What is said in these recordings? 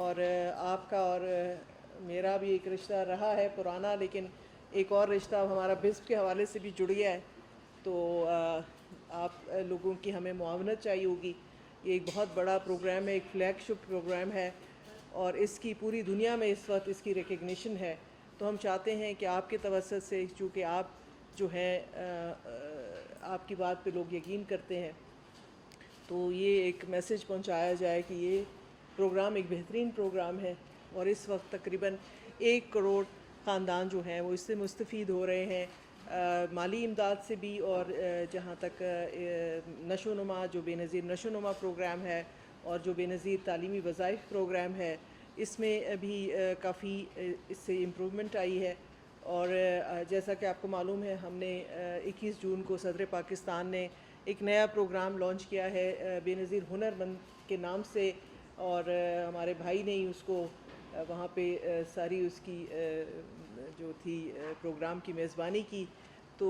اور آپ کا اور میرا بھی ایک رشتہ رہا ہے پرانا، لیکن ایک اور رشتہ اب ہمارا بسپ کے حوالے سے بھی جڑ گیا ہے، تو آپ لوگوں کی ہمیں معاونت چاہیے ہوگی۔ یہ ایک بہت بڑا پروگرام ہے، ایک فلیگ شپ پروگرام ہے، اور اس کی پوری دنیا میں اس وقت اس کی ریکگنیشن ہے۔ تو ہم چاہتے ہیں کہ آپ کے توسط سے، چونکہ آپ جو ہیں آپ کی بات پہ لوگ یقین کرتے ہیں، تو یہ ایک میسج پہنچایا جائے کہ یہ پروگرام ایک بہترین پروگرام ہے، اور اس وقت تقریباً 1 کروڑ خاندان جو ہیں وہ اس سے مستفید ہو رہے ہیں، مالی امداد سے بھی، اور جہاں تک نشو و نما، جو بے نظیر نشو و نما پروگرام ہے اور جو بے نظیر تعلیمی وظائف پروگرام ہے، اس میں بھی کافی اس سے امپرومنٹ آئی ہے۔ اور جیسا کہ آپ کو معلوم ہے، ہم نے 21 جون کو صدر پاکستان نے ایک نیا پروگرام لانچ کیا ہے بے نظیر ہنر مند کے نام سے، اور ہمارے بھائی نے ہی اس کو وہاں پہ ساری اس کی جو تھی پروگرام کی میزبانی کی۔ تو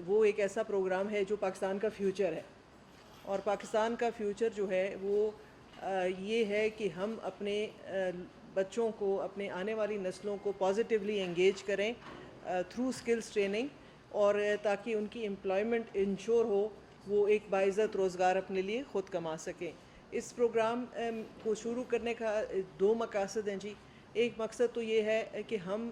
وہ ایک ایسا پروگرام ہے جو پاکستان کا فیوچر ہے، اور پاکستان کا فیوچر جو ہے وہ یہ ہے کہ ہم اپنے بچوں کو، اپنے آنے والی نسلوں کو پازیٹیولی انگیج کریں تھرو سکلز ٹریننگ، اور تاکہ ان کی امپلائمنٹ انشور ہو، وہ ایک باعزت روزگار اپنے لیے خود کما سکیں۔ اس پروگرام کو شروع کرنے کا 2 مقاصد ہیں جی۔ ایک مقصد تو یہ ہے کہ ہم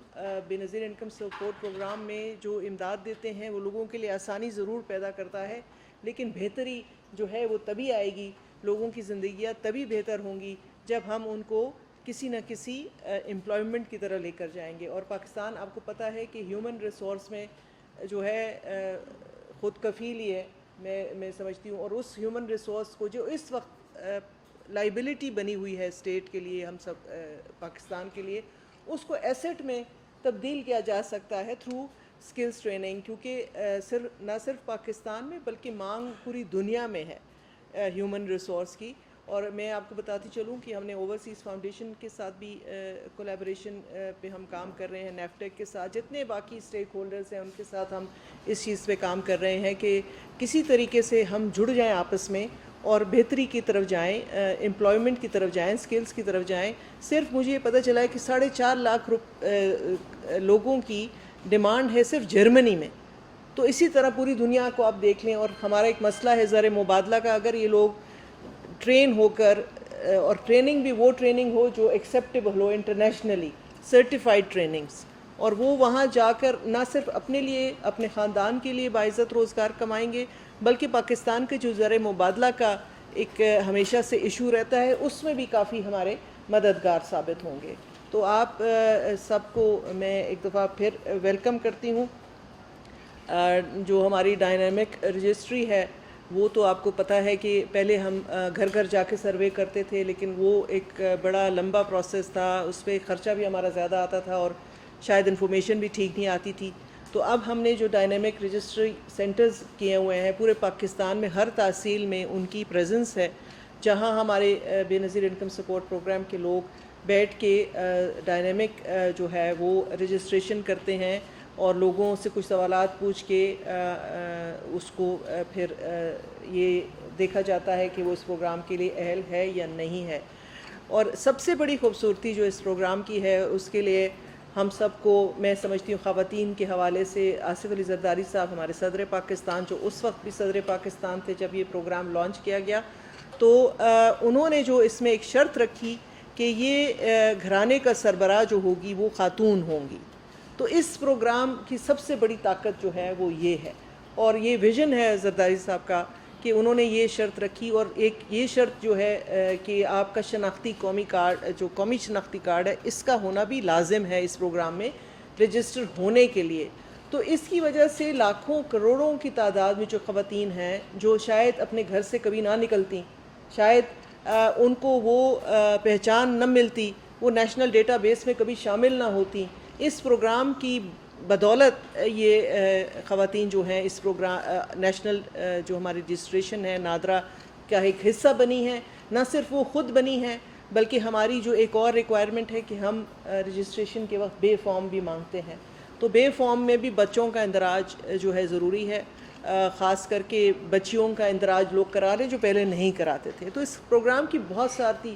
بے نظیر انکم سپورٹ پروگرام میں جو امداد دیتے ہیں وہ لوگوں کے لیے آسانی ضرور پیدا کرتا ہے، لیکن بہتری جو ہے وہ تبھی آئے گی، لوگوں کی زندگیاں تبھی بہتر ہوں گی جب ہم ان کو کسی نہ کسی امپلائمنٹ کی طرح لے کر جائیں گے۔ اور پاکستان، آپ کو پتہ ہے کہ ہیومن ریسورس میں جو ہے خود کفیل ہی ہے، میں سمجھتی ہوں، اور اس ہیومن ریسورس کو جو اس وقت لائبلٹی بنی ہوئی ہے اسٹیٹ کے لیے، ہم سب پاکستان کے لیے، اس کو ایسٹ میں تبدیل کیا جا سکتا ہے تھرو سکلز ٹریننگ، کیونکہ نہ صرف پاکستان میں بلکہ مانگ پوری دنیا میں ہے ہیومن ریسورس کی۔ اور میں آپ کو بتاتی چلوں کہ ہم نے اوورسیز فاؤنڈیشن کے ساتھ بھی کولیبریشن پہ ہم کام کر رہے ہیں، نیفٹیک کے ساتھ، جتنے باقی اسٹیک ہولڈرز ہیں ان کے ساتھ ہم اس چیز پہ کام کر رہے ہیں کہ کسی طریقے سے ہم جڑ جائیں آپس میں اور بہتری کی طرف جائیں، امپلائمنٹ کی طرف جائیں، سکلز کی طرف جائیں۔ صرف مجھے یہ پتہ چلا ہے کہ 4.5 لاکھ لوگوں کی ڈیمانڈ ہے صرف جرمنی میں، تو اسی طرح پوری دنیا کو آپ دیکھ لیں۔ اور ہمارا ایک مسئلہ ہے زر مبادلہ کا، اگر یہ لوگ ٹرین ہو کر، اور ٹریننگ بھی وہ ٹریننگ ہو جو ایکسیپٹیبل ہو، انٹرنیشنلی سرٹیفائڈ ٹریننگز، اور وہ وہاں جا کر نہ صرف اپنے لیے، اپنے خاندان کے لیے باعزت روزگار کمائیں گے، بلکہ پاکستان کے جو زر مبادلہ کا ایک ہمیشہ سے ایشو رہتا ہے، اس میں بھی کافی ہمارے مددگار ثابت ہوں گے۔ تو آپ سب کو میں ایک دفعہ پھر ویلکم کرتی ہوں۔ جو ہماری ڈائنامک رجسٹری ہے وہ تو آپ کو پتہ ہے کہ پہلے ہم گھر گھر جا کے سروے کرتے تھے، لیکن وہ ایک بڑا لمبا پروسیس تھا، اس پہ خرچہ بھی ہمارا زیادہ آتا تھا، اور شاید انفارمیشن بھی ٹھیک نہیں آتی تھی۔ تو اب ہم نے جو ڈائنامک رجسٹری سینٹرز کیے ہوئے ہیں پورے پاکستان میں، ہر تحصیل میں ان کی پریزنس ہے، جہاں ہمارے بے نظیر انکم سپورٹ پروگرام کے لوگ بیٹھ کے ڈائنامک جو ہے وہ رجسٹریشن کرتے ہیں، اور لوگوں سے کچھ سوالات پوچھ کے اس کو پھر یہ دیکھا جاتا ہے کہ وہ اس پروگرام کے لیے اہل ہے یا نہیں ہے۔ اور سب سے بڑی خوبصورتی جو اس پروگرام کی ہے، اس کے لیے ہم سب کو، میں سمجھتی ہوں خواتین کے حوالے سے آصف علی زرداری صاحب ہمارے صدر پاکستان، جو اس وقت بھی صدر پاکستان تھے جب یہ پروگرام لانچ کیا گیا، تو انہوں نے جو اس میں ایک شرط رکھی کہ یہ گھرانے کا سربراہ جو ہوگی وہ خاتون ہوں گی۔ تو اس پروگرام کی سب سے بڑی طاقت جو ہے وہ یہ ہے، اور یہ ویژن ہے زرداری صاحب کا کہ انہوں نے یہ شرط رکھی، اور ایک یہ شرط جو ہے کہ آپ کا شناختی قومی کارڈ، جو قومی شناختی کارڈ ہے، اس کا ہونا بھی لازم ہے اس پروگرام میں رجسٹر ہونے کے لیے۔ تو اس کی وجہ سے لاکھوں کروڑوں کی تعداد میں جو خواتین ہیں، جو شاید اپنے گھر سے کبھی نہ نکلتی، شاید ان کو وہ پہچان نہ ملتی، وہ نیشنل ڈیٹا بیس میں کبھی شامل نہ ہوتی، اس پروگرام کی بدولت یہ خواتین جو ہیں اس پروگرام نیشنل جو ہماری رجسٹریشن ہے نادرا کا ایک حصہ بنی ہیں۔ نہ صرف وہ خود بنی ہیں، بلکہ ہماری جو ایک اور ریکوائرمنٹ ہے کہ ہم رجسٹریشن کے وقت بے فارم بھی مانگتے ہیں، تو بے فارم میں بھی بچوں کا اندراج جو ہے ضروری ہے، خاص کر کے بچیوں کا اندراج لوگ کرا رہے جو پہلے نہیں کراتے تھے۔ تو اس پروگرام کی بہت ساری